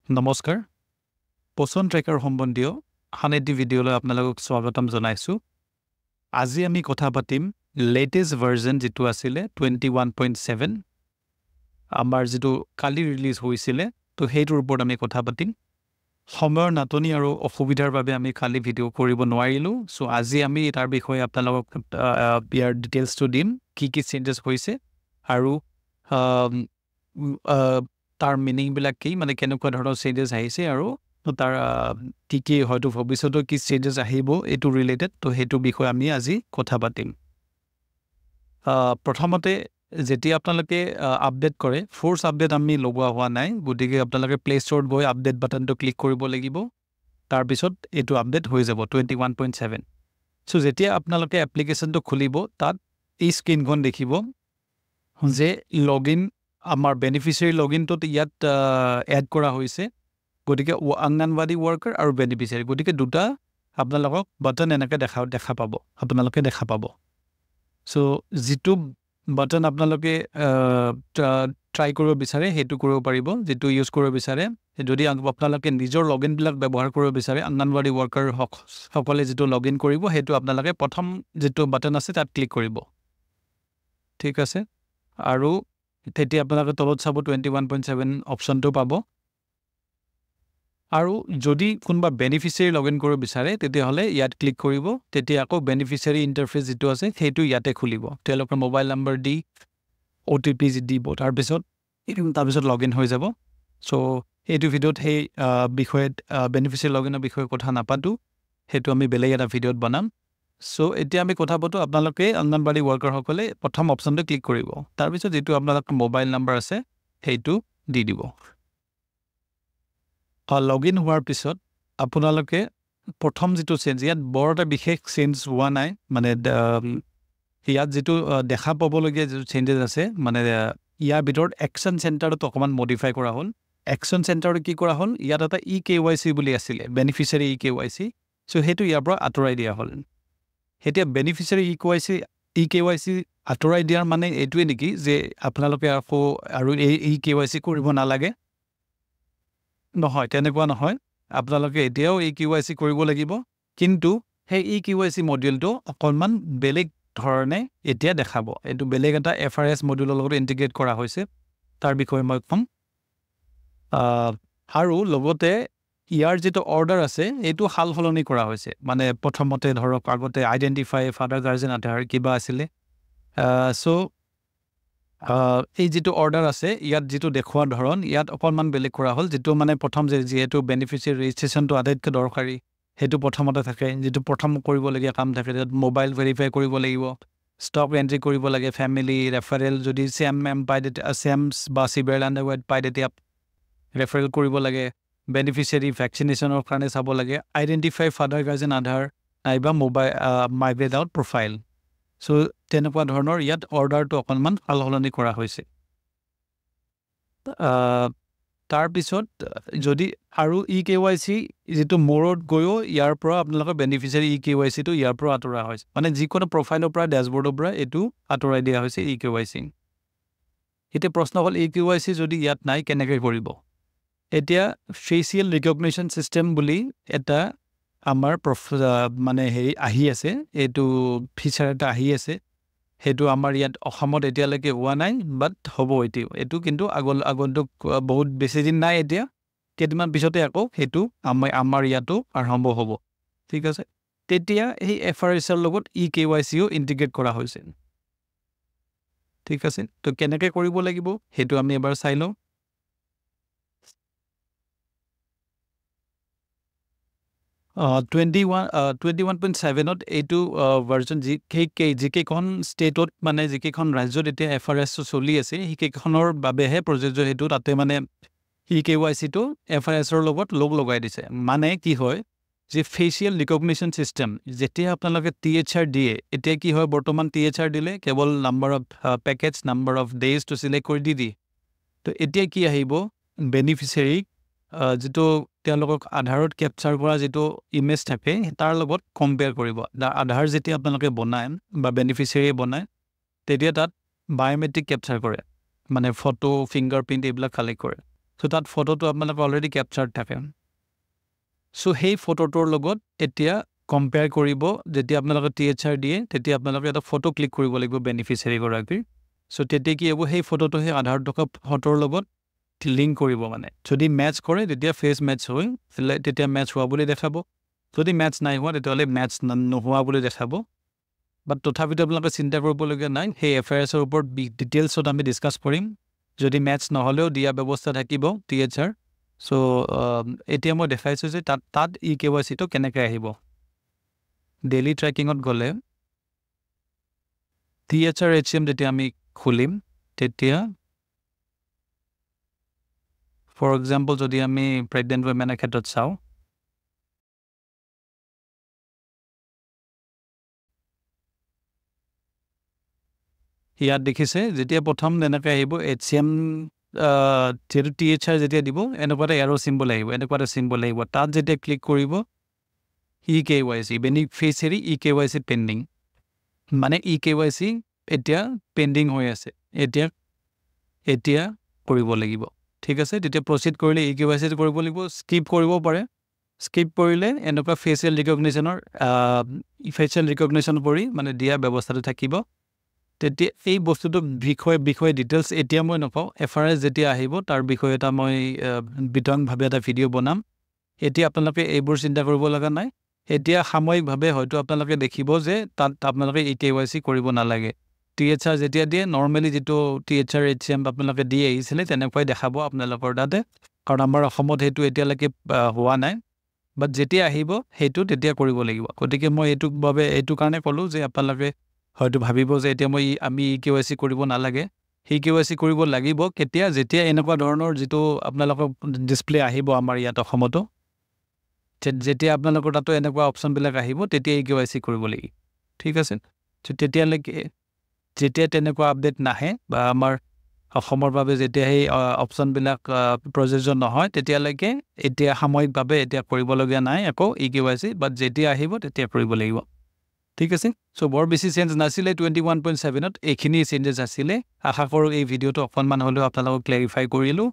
নমস্কাৰ পোষণ ট্ৰেকাৰ সম্বন্ধীয় আন এটি ভিডিঅ'লৈ আপোনালোকক স্বাগতম জনাইছোঁ। আজি আমি কথা পাতিম লেটেষ্ট ভাৰ্জন যিটো আছিলে 21.7 আমাৰ যিটো কালি ৰিলিজ হৈছিলে, তো সেইটোৰ ওপৰত আমি কথা পাতিম। সময়ৰ নাটনি আৰু অসুবিধাৰ বাবে আমি কালি ভিডিঅ' কৰিব নোৱাৰিলোঁ। চ' আজি আমি তাৰ বিষয়ে আপোনালোকক ইয়াৰ ডিটেইলছটো দিম, কি চেঞ্জেছ হৈছে আৰু তাৰ মিনিংবিলাক কি, মানে কেনেকুৱা ধৰণৰ চেঞ্জেছ আহিছে আৰু তাৰ কি হয়তো ভৱিষ্যতেও কি চেঞ্জেছ আহিব এইটো ৰিলেটেড, তো সেইটো বিষয়ে আমি আজি কথা পাতিম। প্ৰথমতে যেতিয়া আপোনালোকে আপডেট কৰে, ফ'ৰ্চ আপডেট আমি লগোৱা হোৱা নাই, গতিকে আপোনালোকে প্লে ষ্ট'ৰত গৈ আপডেট বাটনটো ক্লিক কৰিব লাগিব। তাৰপিছত এইটো আপডেট হৈ যাব 21.7। চ' যেতিয়া আপোনালোকে এপ্লিকেশ্যনটো খুলিব, তাত এই স্ক্ৰীনখন দেখিব যে লগইন, আমাৰ বেনিফিচিয়াৰী লগইনটোত ইয়াত এড কৰা হৈছে। গতিকে অংগনবাড়ী ৱৰ্কাৰ আৰু বেনিফিচিয়াৰী, গতিকে দুটা আপোনালোকক বাটন এনেকৈ আপোনালোকে দেখা পাব। চ' যিটো বাটন আপোনালোকে ট্ৰাই কৰিব বিচাৰে সেইটো কৰিব পাৰিব, যিটো ইউজ কৰিব বিচাৰে। যদি আপোনালোকে নিজৰ লগইনবিলাক ব্যৱহাৰ কৰিব বিচাৰে, অংগনবাড়ী ৱৰ্কাৰ সকলে যিটো লগইন কৰিব, সেইটো আপোনালোকে প্ৰথম যিটো বাটন আছে তাত ক্লিক কৰিব। ঠিক আছে, আৰু তেতিয়া আপোনালোকে তলত চাব 21.7 অপশ্যনটো পাব। আৰু যদি কোনোবা বেনিফিচিয়াৰী লগইন কৰিব বিচাৰে, তেতিয়াহ'লে ইয়াত ক্লিক কৰিব। তেতিয়া আকৌ বেনিফিচিয়াৰী ইণ্টাৰফেচ যিটো আছে সেইটো ইয়াতে খুলিব। তেওঁলোকৰ মোবাইল নম্বৰ দি OTP দিব, তাৰপিছত লগইন হৈ যাব। চ' এইটো ভিডিঅ'ত সেই বিষয়ে বেনিফিচিয়াৰী লগইনৰ বিষয়ে কথা নাপাতোঁ, সেইটো আমি বেলেগ এটা ভিডিঅ'ত বনাম। চ' এতিয়া আমি কথা পাতোঁ, আপোনালোকে অংগনবাড়ী ৱৰ্কাৰসকলে প্ৰথম অপশ্যনটো ক্লিক কৰিব। তাৰপিছত যিটো আপোনালোকৰ মোবাইল নম্বৰ আছে সেইটো দি দিব। লগইন হোৱাৰ পিছত আপোনালোকে প্ৰথম যিটো চেঞ্জ, ইয়াত বৰ এটা বিশেষ চেঞ্জ হোৱা নাই, মানে ইয়াত যিটো দেখা পাবলগীয়া যিটো চেঞ্জেছ আছে, মানে ইয়াৰ ভিতৰত একশ্যন চেণ্টাৰটো অকণমান মডিফাই কৰা হ'ল। একশ্যন চেণ্টাৰটো কি কৰা হ'ল, ইয়াত এটা EKYC বুলি আছিলে, বেনিফিচিয়াৰী EKYC। চ' সেইটো ইয়াৰ পৰা আঁতৰাই দিয়া হ'ল। এতিয়া বেনিফিচিয়াৰী EKYC আঁতৰাই দিয়াৰ মানে এইটোৱে নেকি যে আপোনালোকে আকৌ আৰু এই EKYC কৰিব নালাগে? নহয়, তেনেকুৱা নহয়। আপোনালোকে এতিয়াও EKYC কৰিব লাগিব, কিন্তু সেই EKYC মডিউলটো অকণমান বেলেগ ধৰণে এতিয়া দেখাব। এইটো বেলেগ এটা FRS মডিউলৰ লগত ইণ্টিগ্ৰেট কৰা হৈছে, তাৰ বিষয়ে মই ক'ম। আৰু লগতে ইয়াৰ যিটো অৰ্ডাৰ আছে এইটো সাল সলনি কৰা হৈছে। মানে প্ৰথমতে ধৰক আগতে আইডেণ্টিফাই ফাদাৰ গাৰ্জেন আধাৰ কিবা আছিলে। চ' এই যিটো অৰ্ডাৰ আছে, ইয়াত যিটো দেখুওৱা ধৰণ ইয়াত অকণমান বেলেগ কৰা হ'ল। যিটো মানে প্ৰথম যিহেতু বেনিফিচিয়াৰী ৰেজিষ্ট্ৰেশ্যনটো আটাইতকৈ দৰকাৰী, সেইটো প্ৰথমতে থাকে। যিটো প্ৰথম কৰিবলগীয়া কাম থাকে, তাত মোবাইল ভেৰিফাই কৰিব লাগিব, ষ্টক এণ্ট্ৰি কৰিব লাগে, ফেমিলি ৰেফাৰেল যদি চেম পায় তেতিয়া চেমছ বা চিভিল আণ্ডাৰৱেড পায় তেতিয়া ৰেফাৰেল কৰিব লাগে, বেনিফিচিয়াৰী ভেকচিনেশ্যনৰ কাৰণে চাব লাগে, আইডেণ্টিফাই ফাদাৰ গাৰ্জেন আধাৰ নাইবা মাই উইদাউট প্ৰফাইল। চ' তেনেকুৱা ধৰণৰ ইয়াত অৰ্ডাৰটো অকণমান সাল সলনি কৰা হৈছে। তাৰপিছত যদি আৰু EKYC যিটো মূৰত গৈও ইয়াৰ পৰা আপোনালোকৰ বেনিফিচিয়াৰী EKYCটো ইয়াৰ পৰা আঁতৰা হৈছে, মানে যিকোনো প্ৰফাইলৰ পৰা ডেছবৰ্ডৰ পৰা এইটো আঁতৰাই দিয়া হৈছে EKYC। এতিয়া প্ৰশ্ন হ'ল EKYC যদি ইয়াত নাই কেনেকৈ কৰিব? এতিয়া ফেচিয়েল ৰিকগনিশ্যন ছিষ্টেম বুলি এটা আমাৰ মানে আহি আছে, এইটো ফিচাৰ এটা আহি আছে। সেইটো আমাৰ ইয়াত অসমত এতিয়ালৈকে হোৱা নাই, বাট হ'ব এইটো কিন্তু আগন্তুক বহুত বেছি দিন নাই, এতিয়া কেইদিনমান পিছতে আকৌ সেইটো আমাৰ ইয়াতো আৰম্ভ হ'ব। ঠিক আছে, তেতিয়া সেই FRSৰ লগত EKYCও ইণ্টিগ্ৰেট কৰা হৈছে। ঠিক আছে, তো কেনেকৈ কৰিব লাগিব সেইটো আমি এবাৰ চাই লওঁ। 21.7ত এইটো ভাৰ্জন যিকেইখন ষ্টেটত, মানে যিকেইখন ৰাজ্যত এতিয়া FRS চলি আছে, সেইকেইখনৰ বাবেহে প্ৰযোজ্য। সেইটো তাতে মানে EKYCটো FRSৰ লগত লগাই দিছে। মানে কি হয় যে ফেচিয়েল ৰিকগনিশ্যন ছিষ্টেম যেতিয়া আপোনালোকে THR দিয়ে, এতিয়া কি হয়, বৰ্তমান THR দিলে কেৱল number of package, number of ডেইজটো চিলেক্ট কৰি দি তো এতিয়া কি আহিব, বেনিফিচিয়াৰীক যিটো তেওঁলোকক আধাৰত কেপচাৰ কৰা যিটো ইমেজ থাকে তাৰ লগত কম্পেয়াৰ কৰিব। আধাৰ যেতিয়া আপোনালোকে বনায় বা বেনিফিচিয়াৰীয়ে বনায়, তেতিয়া তাত বায়'মেট্ৰিক কেপচাৰ কৰে, মানে ফটো, ফিংগাৰ প্ৰিণ্ট এইবিলাক কালেক্ট কৰে। সো তাত ফটোটো আপোনালোকে অলৰেডি কেপচাৰ্ড থাকে সো সেই ফটোটোৰ লগত এতিয়া কম্পেয়াৰ কৰিব যেতিয়া আপোনালোকে THR দিয়ে তেতিয়া আপোনালোকে এটা ফটো ক্লিক কৰিব লাগিব বেনিফিচিয়াৰী গৰাকীৰ সো তেতিয়া কি হ'ব সেই ফটোটো সেই আধাৰত থকা ফটোৰ লগত লিংক কৰিব মানে যদি মেচ কৰে তেতিয়া ফেচ মেচ হৈ তেতিয়া মেচ হোৱা বুলি দেখাব যদি মেচ নাই হোৱা তেতিয়াহ'লে মেচ নোহোৱা বুলি দেখাব বাট তথাপিতো আপোনালোকে চিন্তা কৰিবলগীয়া নাই সেই এফআইআৰছৰ ওপৰত ডিটেইলছত আমি ডিছকাছ কৰিম যদি মেচ নহ'লেও দিয়া ব্যৱস্থা থাকিব THR সো এতিয়া মই দেখাইছোঁ যে তাত EKYCটো কেনেকৈ আহিব ডেইলি ট্ৰেকিঙত গ'লে THR HCM যেতিয়া আমি খুলিম তেতিয়া ফৰ এক্সাম্পল যদি আমি প্ৰেগনেণ্ট উইমেনৰ ক্ষেত্ৰত চাওঁ ইয়াত দেখিছে যেতিয়া প্ৰথম এনেকৈ আহিব HCM যিহেতু THR যেতিয়া দিব এনেকুৱা এটা এৰো চিম্বল আহিব এনেকুৱা এটা চিম্বল আহিব তাত যেতিয়া ক্লিক কৰিব EKYC বেনিফিচিয়াৰী EKYC পেণ্ডিং মানে EKYC এতিয়া পেণ্ডিং হৈ আছে এতিয়া কৰিব লাগিব ঠিক আছে তেতিয়া প্ৰচিড কৰিলে EKYC কৰিব লাগিব স্কিপ কৰিব পাৰে স্কিপ কৰিলে এনেকুৱা ফেচিয়েল ৰিকগনিশ্যন কৰি মানে দিয়া ব্যৱস্থাটো থাকিব তেতিয়া এই বস্তুটো বিষয়ে ডিটেইলছ এতিয়া মই নকওঁ এফআৰএছ যেতিয়া আহিব তাৰ বিষয়ে এটা মই বিতংভাৱে এটা ভিডিঅ' বনাম এতিয়া আপোনালোকে এইবোৰ চিন্তা কৰিব লগা নাই এতিয়া সাময়িকভাৱে হয়তো আপোনালোকে দেখিব যে তাত আপোনালোকে EKYC কৰিব নালাগে THR যেতিয়া দিয়ে নৰ্মেলি যিটো THR HCM আপোনালোকে দি আহিছিলে তেনেকুৱাই দেখাব আপোনালোকৰ তাতে কাৰণ আমাৰ অসমত সেইটো এতিয়ালৈকে হোৱা নাই বাট যেতিয়া আহিব সেইটো তেতিয়া কৰিব লাগিব গতিকে মই এইটো কাৰণে ক'লোঁ যে আপোনালোকে হয়তো ভাবিব যে এতিয়া আমি EKYC কৰিব নালাগে EKYC কৰিব লাগিব কেতিয়া যেতিয়া এনেকুৱা ধৰণৰ যিটো আপোনালোকৰ ডিছপ্লে আহিব আমাৰ ইয়াত অসমতো যেতিয়া আপোনালোকৰ তাতো এনেকুৱা অপশ্যনবিলাক আহিব তেতিয়া EKYC কৰিব লাগিব ঠিক আছে তেতিয়ালৈকে যেতিয়া তেনেকুৱা আপডেট নাহে বা আমাৰ অসমৰ বাবে যেতিয়া সেই অপশ্যনবিলাক প্ৰযোজ্য নহয় তেতিয়ালৈকে এতিয়া সাময়িকভাৱে এতিয়া কৰিবলগীয়া নাই আকৌ EKYC বাট যেতিয়া আহিব তেতিয়া কৰিব লাগিব ঠিক আছে সো বৰ বেছি চেঞ্জ নাছিলে 21.7ত এইখিনি চেঞ্জেছ আছিলে আশা কৰোঁ এই ভিডিঅ'টো অকণমান হ'লেও আপোনালোকক ক্লেৰিফাই কৰিলোঁ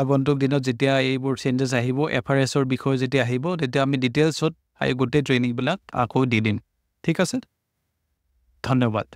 আগন্তুক দিনত যেতিয়া এইবোৰ চেঞ্জেছ আহিব এফআৰএছৰ বিষয়ে যেতিয়া আহিব তেতিয়া আমি ডিটেইলছত গোটেই ট্ৰেইনিংবিলাক আকৌ দি দিম ঠিক আছে ধন্যবাদ